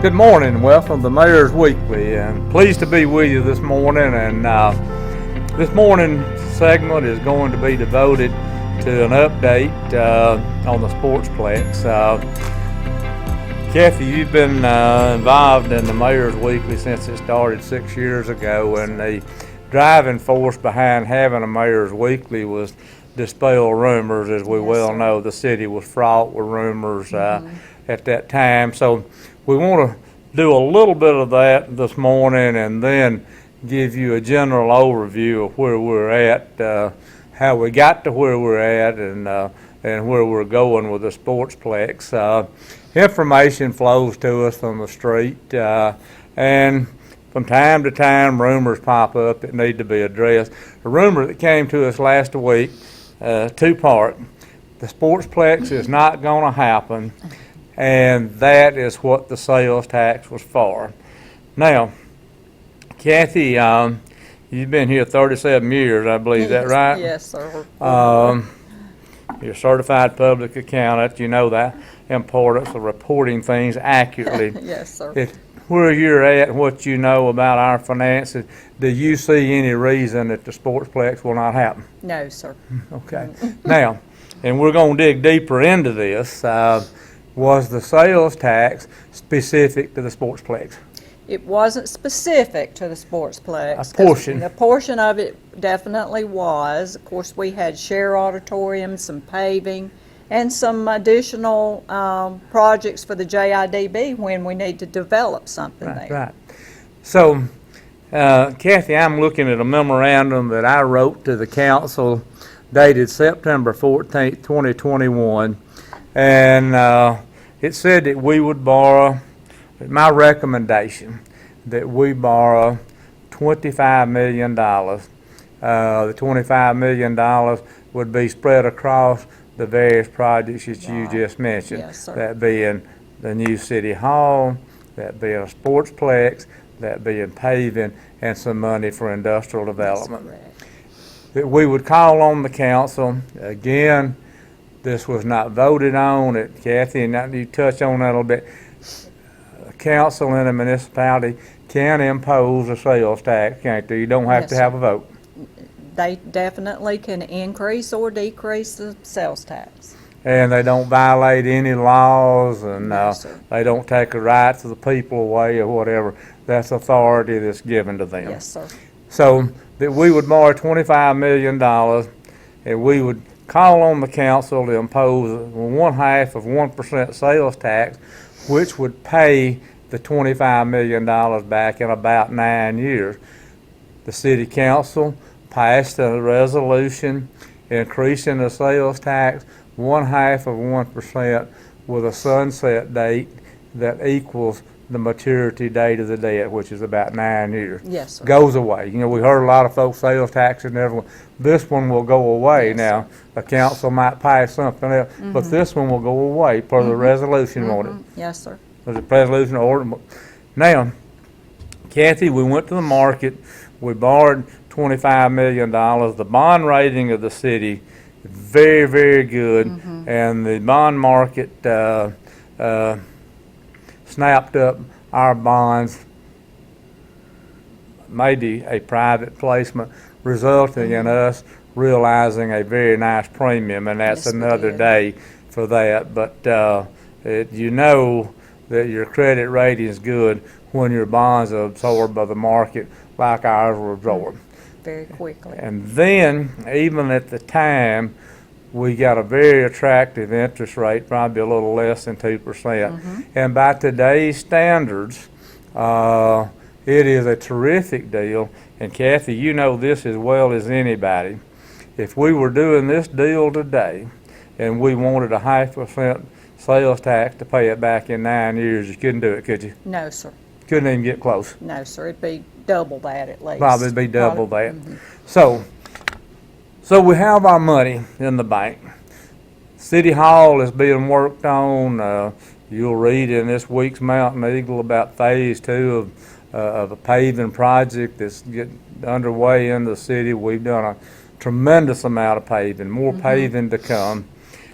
Good morning, welcome to Mayor's Weekly, and pleased to be with you this morning. And this morning's segment is going to be devoted to an update on the Sportsplex. Kathy, you've been involved in the Mayor's Weekly since it started 6 years ago, and the driving force behind having a Mayor's Weekly was dispel rumors. As we well know, the city was fraught with rumors at that time. So we want to do a little bit of that this morning and then give you a general overview of where we're at, how we got to where we're at, and where we're going with the Sportsplex. Information flows to us from the street, and from time to time rumors pop up that need to be addressed. A rumor that came to us last week, two-part. The Sportsplex is not going to happen, and that is what the sales tax was for. Now, Kathy, you've been here 37 years, I believe. Is that right? Yes, sir. You're a certified public accountant. You know that importance of reporting things accurately. Yes, sir. Where you're at and what you know about our finances, do you see any reason that the Sportsplex will not happen? No, sir. Okay. Now, and we're going to dig deeper into this. Was the sales tax specific to the Sportsplex? It wasn't specific to the Sportsplex. A portion. A portion of it definitely was. Of course, we had share auditorium, some paving, and some additional projects for the JIDB when we need to develop something there. Right. So, Kathy, I'm looking at a memorandum that I wrote to the council dated September 14th, 2021. And it said that we would borrow, my recommendation, that we borrow $25 million. The $25 million would be spread across the various projects that you just mentioned. Yes, sir. That being the new city hall, that being a Sportsplex, that being paving, and some money for industrial development. That's correct. That we would call on the council, again, this was not voted on. Kathy, and you touch on that a little bit. A council in a municipality can impose a sales tax, can't they? You don't have to have a vote. They definitely can increase or decrease the sales tax. And they don't violate any laws, and No, sir. they don't take the rights of the people away or whatever. That's authority that's given to them. Yes, sir. So that we would borrow $25 million, and we would call on the council to impose 1/2 of 1% sales tax, which would pay the $25 million back in about 9 years. The city council passed a resolution increasing the sales tax 1/2 of 1% with a sunset date that equals the maturity date of the debt, which is about 9 years. Yes, sir. Goes away. You know, we heard a lot of folks sales taxes and everyone. This one will go away. Yes, now. The council might pass something else, but this one will go away per the resolution on it. Yes, sir. There's a resolution order. Now, Kathy, we went to the market. We borrowed $25 million. The bond rating of the city is very, very good, and the bond market snapped up our bonds, maybe a private placement, resulting in us realizing a very nice premium, and that's Yes, we another did. day for that. But you know that your credit rating is good when your bonds are absorbed by the market like ours were absorbed. Very quickly. And then, even at the time, we got a very attractive interest rate, probably a little less than 2%. And by today's standards, it is a terrific deal. And Kathy, you know this as well as anybody. If we were doing this deal today and we wanted 0.5% sales tax to pay it back in 9 years, you couldn't do it, could you? No, sir. Couldn't even get close. No, sir. It'd be double that at least. Probably be double that. So we have our money in the bank. City Hall is being worked on. You'll read in this week's Mountain Eagle about phase 2 of a paving project that's getting underway in the city. We've done a tremendous amount of paving, more paving to come.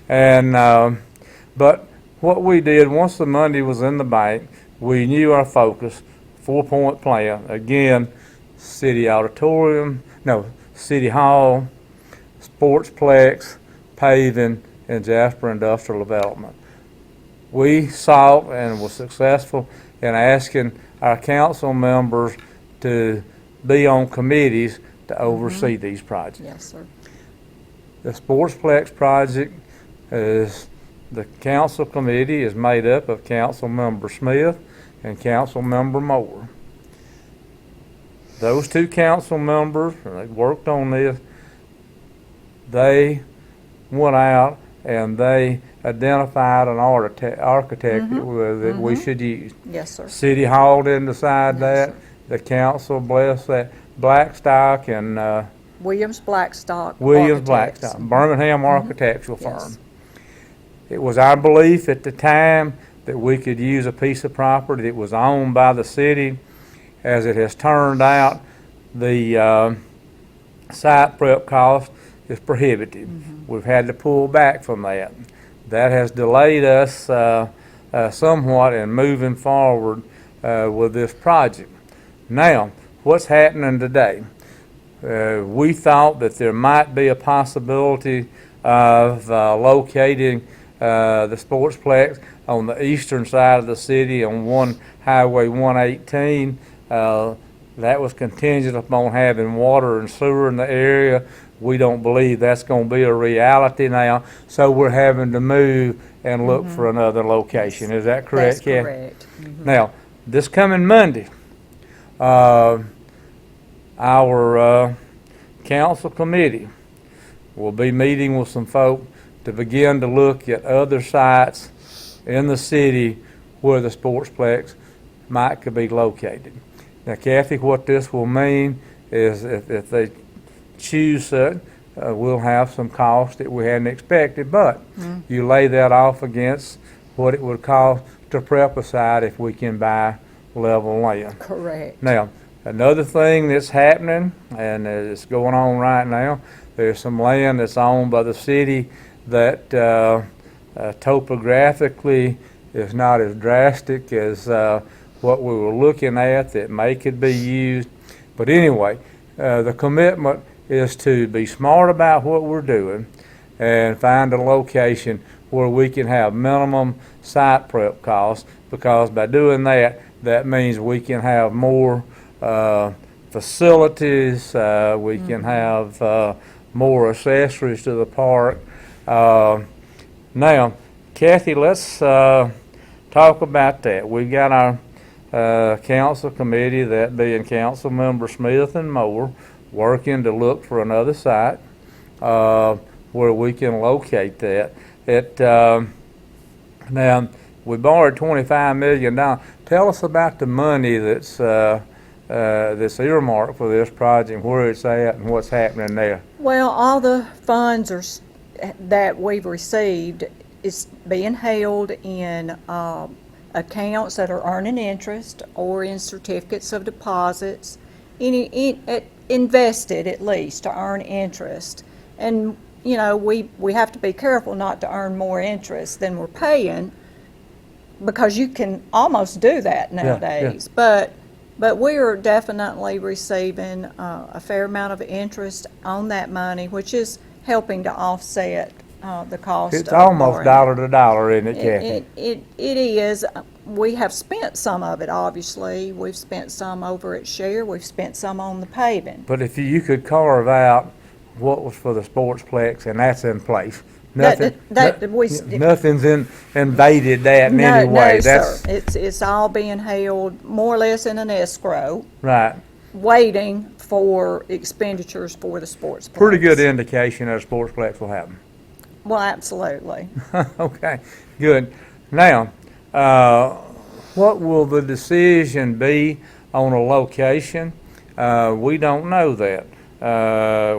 And but what we did, once the money was in the bank, we knew our focus, 4-point plan. Again, city auditorium, no, city hall, sportsplex, paving, and Jasper Industrial Development. We sought and were successful in asking our council members to be on committees to oversee these projects. Yes, sir. The Sportsplex project is, the council committee is made up of Council Member Smith and Council Member Moore. Those two council members, they worked on this, they went out and they identified an architect that we should use. Yes, sir. City Hall didn't decide Yes, that. sir. The council blessed that. Blackstock and Williams Blackstock. Williams Architects. Blackstock, Birmingham architectural Yes. firm. It was our belief at the time that we could use a piece of property that was owned by the city. As it has turned out, the site prep cost is prohibitive. We've had to pull back from that. That has delayed us somewhat in moving forward with this project. Now, what's happening today? We thought that there might be a possibility of locating the Sportsplex on the eastern side of the city on Highway 118. That was contingent upon having water and sewer in the area. We don't believe that's going to be a reality now, so we're having to move and look for another location. Is that correct, That's Kathy? correct. Now, this coming Monday, our council committee will be meeting with some folk to begin to look at other sites in the city where the Sportsplex could be located. Now, Kathy, what this will mean is if they choose it, we'll have some costs that we hadn't expected, but you lay that off against what it would cost to prep a site if we can buy level land. Correct. Now, another thing that's happening, and it's going on right now, there's some land that's owned by the city that topographically is not as drastic as what we were looking at that could be used. But anyway, the commitment is to be smart about what we're doing and find a location where we can have minimum site prep costs, because by doing that, that means we can have more facilities, we can have more accessories to the park. Now, Kathy, let's talk about that. We've got our council committee, that being Council Member Smith and Moore, working to look for another site where we can locate that. Now, we borrowed $25 million. Tell us about the money that's earmarked for this project, where it's at and what's happening there. Well, all the funds that we've received is being held in accounts that are earning interest or in certificates of deposits, invested at least to earn interest. And you know, we have to be careful not to earn more interest than we're paying, because you can almost do that nowadays. Yeah. But we are definitely receiving a fair amount of interest on that money, which is helping to offset the cost. It's almost dollar to dollar, isn't it, Kathy? It is. We have spent some of it, obviously. We've spent some over at Share. We've spent some on the paving. But if you could carve out what was for the Sportsplex, and that's in place. Nothing's invaded that in any way. Sir. It's all being held more or less in an escrow, Right. waiting for expenditures for the Sportsplex. Pretty good indication that a Sportsplex will happen. Well, absolutely. Okay, good. Now, what will the decision be on a location? We don't know that.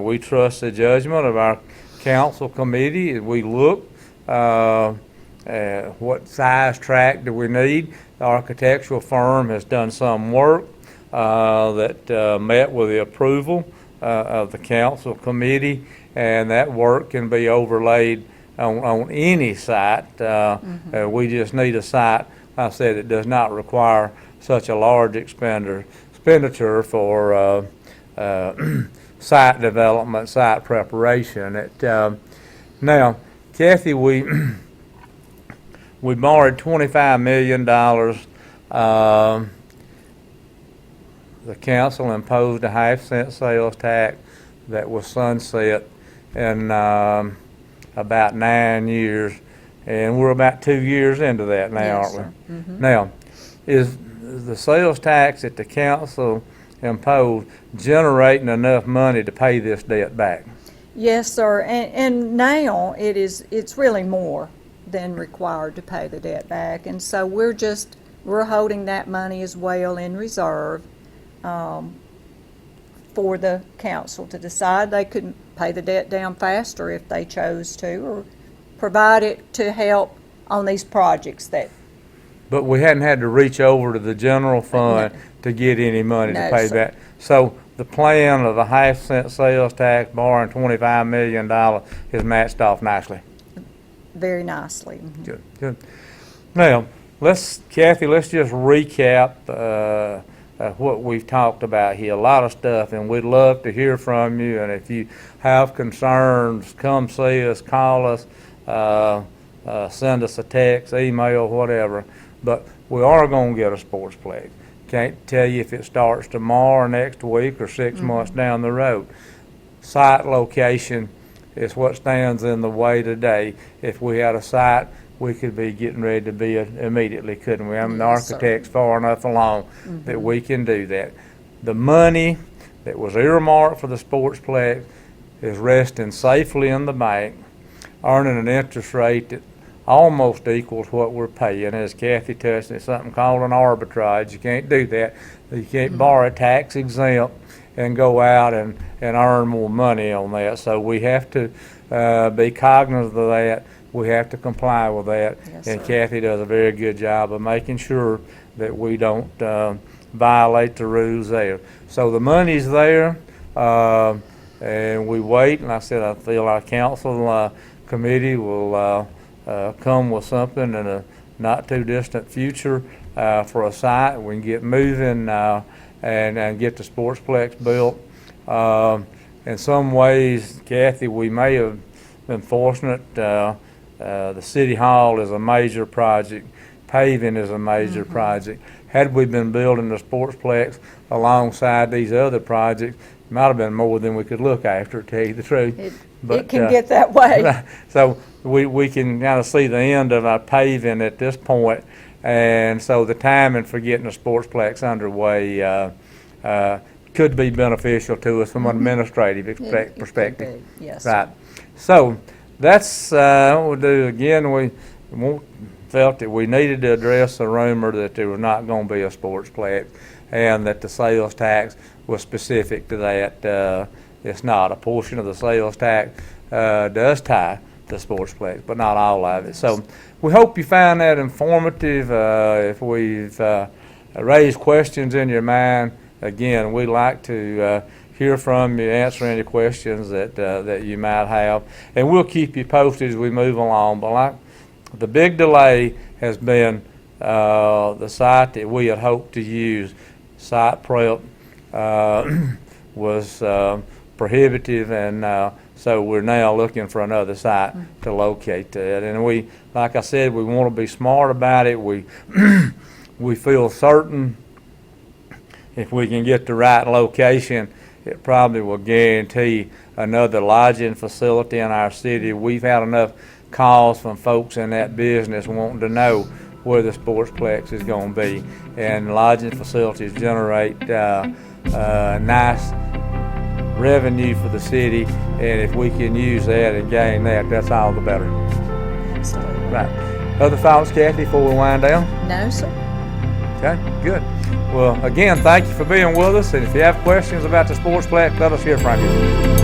We trust the judgment of our council committee as we look what size tract do we need. The architectural firm has done some work that met with the approval of the council committee, and that work can be overlaid on any site. We just need a site I said it does not require such a large expenditure for site development, site preparation. Now, Kathy, we borrowed $25 million. The council imposed a 0.5 cent sales tax that was sunset in about 9 years, and we're about 2 years into that now, Yes, aren't we? sir. Mm-hmm. Now, is the sales tax that the council imposed generating enough money to pay this debt back? Yes, sir, and now it's really more than required to pay the debt back, and so we're holding that money as well in reserve for the council to decide. They could pay the debt down faster if they chose to, or provide it to help on these projects that. But we hadn't had to reach over to the general fund to get any money to No, pay sir. that. So the plan of a 0.5 cent sales tax, borrowing $25 million is matched off nicely. Very nicely. Mhm. Good, good. Now, Kathy, let's just recap what we've talked about here. A lot of stuff, and we'd love to hear from you. And if you have concerns, come see us, call us, send us a text, email, whatever. But we are going to get a Sportsplex. Can't tell you if it starts tomorrow or next week or 6 months down the road. Site location is what stands in the way today. If we had a site, we could be getting ready to be immediately, couldn't we? I mean, the Yes, sir. architect's far enough along that we can do that. The money that was earmarked for the Sportsplex is resting safely in the bank, earning an interest rate that almost equals what we're paying. As Kathy touched, it's something called an arbitrage. You can't do that. You can't borrow tax exempt and go out and earn more money on that. So we have to be cognizant of that. We have to comply with that. Yes, And sir. Kathy does a very good job of making sure that we don't violate the rules there. So the money's there, and we wait. And I said I feel our council committee will come with something in a not too distant future for a site. We can get moving and get the Sportsplex built. In some ways, Kathy, we may have been fortunate. The City Hall is a major project. Paving is a major project. Had we been building the Sportsplex alongside these other projects, it might have been more than we could look after, to tell you the truth. It can get that way. So we can kind of see the end of our paving at this point, and so the timing for getting the Sportsplex underway could be beneficial to us from an administrative It could perspective. be. Yes, Right. So that's what we'll do. Again, we felt that we needed to address the rumor that there was not going to be a Sportsplex, and that the sales tax was specific to that. It's not. A portion of the sales tax does tie to Sportsplex, but not all of it. So we hope you found that informative. If we've raised questions in your mind, again, we'd like to hear from you, answer any questions that you might have, and we'll keep you posted as we move along. But the big delay has been the site that we had hoped to use. Site prep was prohibitive, and so we're now looking for another site to locate that. And we, like I said, we want to be smart about it. We we feel certain if we can get the right location, it probably will guarantee another lodging facility in our city. We've had enough calls from folks in that business wanting to know where the Sportsplex is going to be, and lodging facilities generate nice revenue for the city, and if we can use that and gain that, that's all the better. Absolutely. Right. Other thoughts, Kathy, before we wind down? No, sir. Okay, good. Well, again, thank you for being with us, and if you have questions about the Sportsplex, let us hear from you.